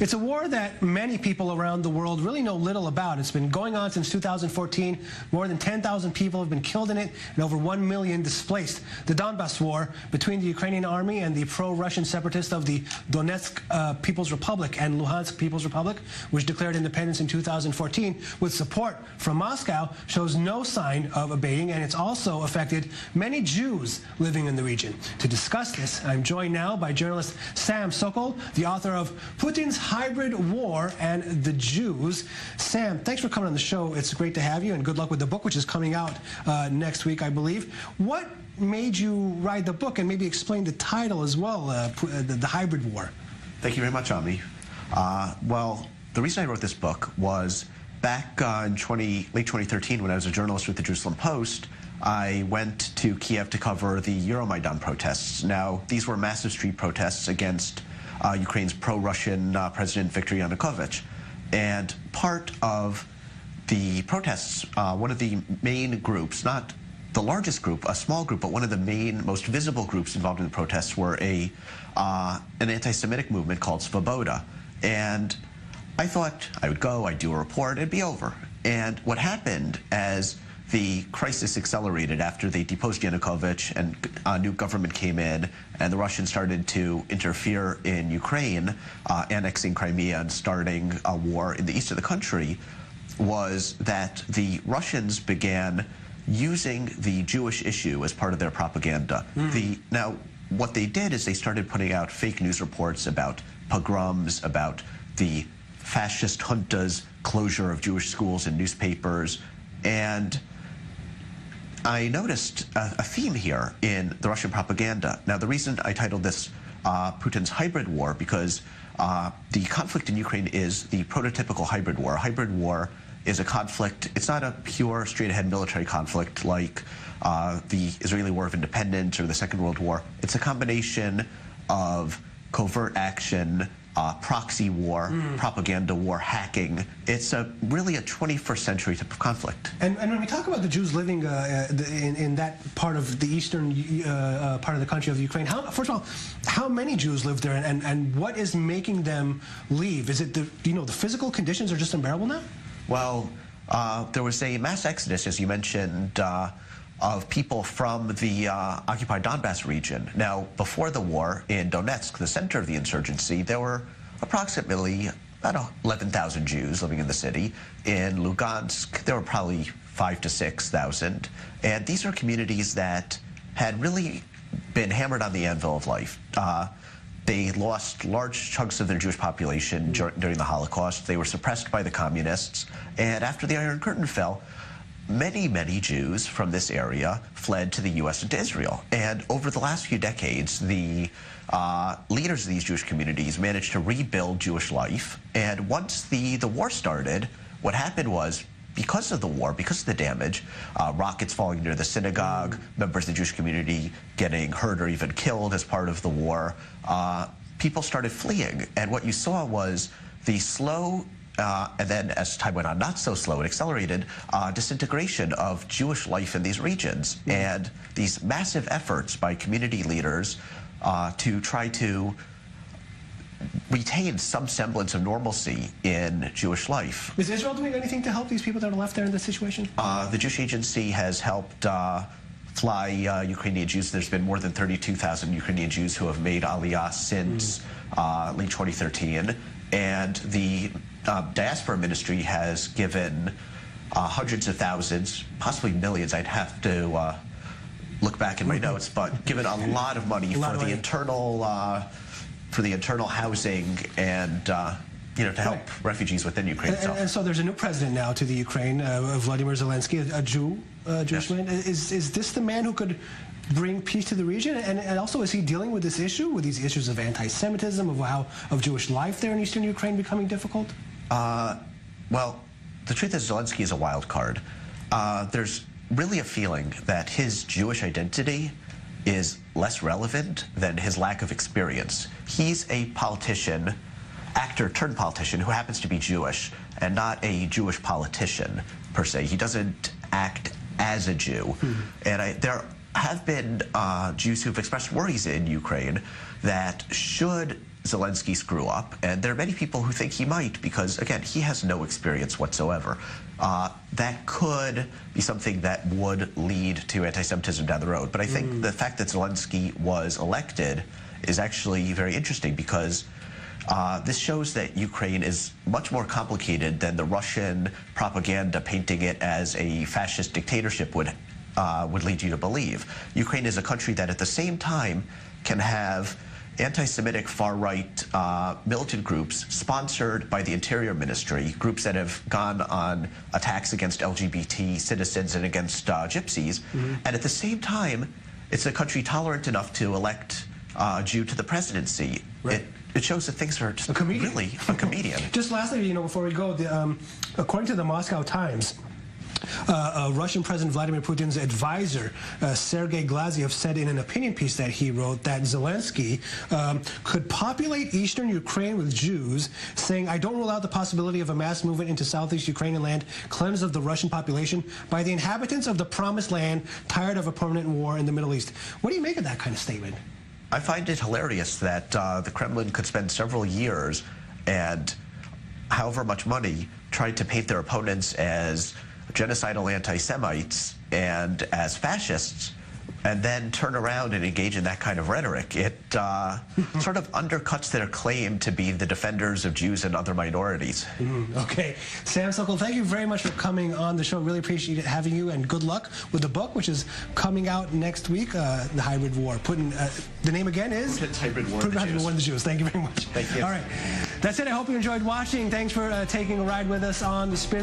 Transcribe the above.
It's a war that many people around the world really know little about. It's been going on since 2014. More than 10,000 people have been killed in it and over 1 million displaced. The Donbas War between the Ukrainian army and the pro-Russian separatists of the Donetsk People's Republic and Luhansk People's Republic, which declared independence in 2014 with support from Moscow, shows no sign of abating, and it's also affected many Jews living in the region. To discuss this, I'm joined now by journalist Sam Sokol, the author of Putin's Hybrid War and the Jews. Sam, thanks for coming on the show. It's great to have you, and good luck with the book, which is coming out next week, I believe. What made you write the book, and maybe explain the title as well, the Hybrid War? Thank you very much, Ami. Well, the reason I wrote this book was back in late 2013, when I was a journalist with the Jerusalem Post. I went to Kiev to cover the Euromaidan protests. Now, these were massive street protests against Ukraine's pro-Russian President Viktor Yanukovych. And part of the protests, one of the main groups, not the largest group, a small group, but one of the main, most visible groups involved in the protests were an anti-Semitic movement called Svoboda. And I thought I would go, I'd do a report, it'd be over. And what happened as the crisis accelerated after they deposed Yanukovych and a new government came in and the Russians started to interfere in Ukraine, annexing Crimea and starting a war in the east of the country, was that the Russians began using the Jewish issue as part of their propaganda. Now, what they did is they started putting out fake news reports about pogroms, about the fascist junta's closure of Jewish schools and newspapers, and I noticed a theme here in the Russian propaganda. Now, the reason I titled this Putin's Hybrid War, because the conflict in Ukraine is the prototypical hybrid war. A hybrid war is a conflict, it's not a pure straight-ahead military conflict like the Israeli War of Independence or the Second World War. It's a combination of covert action, proxy war, propaganda war, hacking. It's really a 21st century type of conflict. And when we talk about the Jews living in that part of the eastern part of the country of Ukraine, first of all, how many Jews live there, and what is making them leave? Is it the physical conditions are just unbearable now? Well, there was a mass exodus, as you mentioned, of people from the occupied Donbas region. Now, before the war in Donetsk, the center of the insurgency, there were approximately about 11,000 Jews living in the city. In Lugansk, there were probably 5,000 to 6,000. And these are communities that had really been hammered on the anvil of life. They lost large chunks of their Jewish population during the Holocaust. They were suppressed by the communists. And after the Iron Curtain fell, many, many Jews from this area fled to the U.S. and to Israel. And over the last few decades, the leaders of these Jewish communities managed to rebuild Jewish life. And once the war started, what happened was, because of the war, because of the damage, rockets falling near the synagogue, members of the Jewish community getting hurt or even killed as part of the war, people started fleeing. And what you saw was the slow, and then as time went on, not so slow, it accelerated, disintegration of Jewish life in these regions. And these massive efforts by community leaders to try to retain some semblance of normalcy in Jewish life. Is Israel doing anything to help these people that are left there in this situation? The Jewish Agency has helped fly Ukrainian Jews. There's been more than 32,000 Ukrainian Jews who have made Aliyah since late 2013. And the Diaspora Ministry has given hundreds of thousands, possibly millions, I'd have to look back in my notes, but given a lot of money for the internal housing and to help refugees within Ukraine itself. And so there's a new president now to the Ukraine, Vladimir Zelensky, a Jewish man. Is this the man who could bring peace to the region? And also, is he dealing with this issue, with these issues of anti-Semitism, of Jewish life there in eastern Ukraine becoming difficult? Well, the truth is Zelensky is a wild card. There's really a feeling that his Jewish identity is less relevant than his lack of experience. He's a politician, actor turned politician, who happens to be Jewish, and not a Jewish politician, per se. He doesn't act as a Jew. And there have been Jews who've expressed worries in Ukraine that should Zelensky screw up, and there are many people who think he might because, again, he has no experience whatsoever. That could be something that would lead to anti-Semitism down the road. But I think the fact that Zelensky was elected is actually very interesting because this shows that Ukraine is much more complicated than the Russian propaganda painting it as a fascist dictatorship would lead you to believe. Ukraine is a country that at the same time can have anti-Semitic far-right militant groups sponsored by the Interior Ministry, groups that have gone on attacks against LGBT citizens and against gypsies, and at the same time, it's a country tolerant enough to elect a Jew to the presidency. Right. It shows that things are just really a comedian. Just lastly, before we go, according to the Moscow Times, Russian President Vladimir Putin's advisor, Sergei Glaziev, said in an opinion piece that he wrote that Zelensky could populate eastern Ukraine with Jews, saying, "I don't rule out the possibility of a mass movement into southeast Ukrainian land cleansed of the Russian population by the inhabitants of the promised land tired of a permanent war in the Middle East." What do you make of that kind of statement? I find it hilarious that the Kremlin could spend several years and however much money trying to paint their opponents as genocidal anti-Semites and as fascists, and then turn around and engage in that kind of rhetoric. It sort of undercuts their claim to be the defenders of Jews and other minorities. Okay. Sam Sokol, thank you very much for coming on the show. Really appreciate having you, and good luck with the book, which is coming out next week, The Hybrid War. The name again is? Putin's Hybrid War of the Jews. Thank you very much. Thank you. All right. That's it. I hope you enjoyed watching. Thanks for taking a ride with us on The Spin.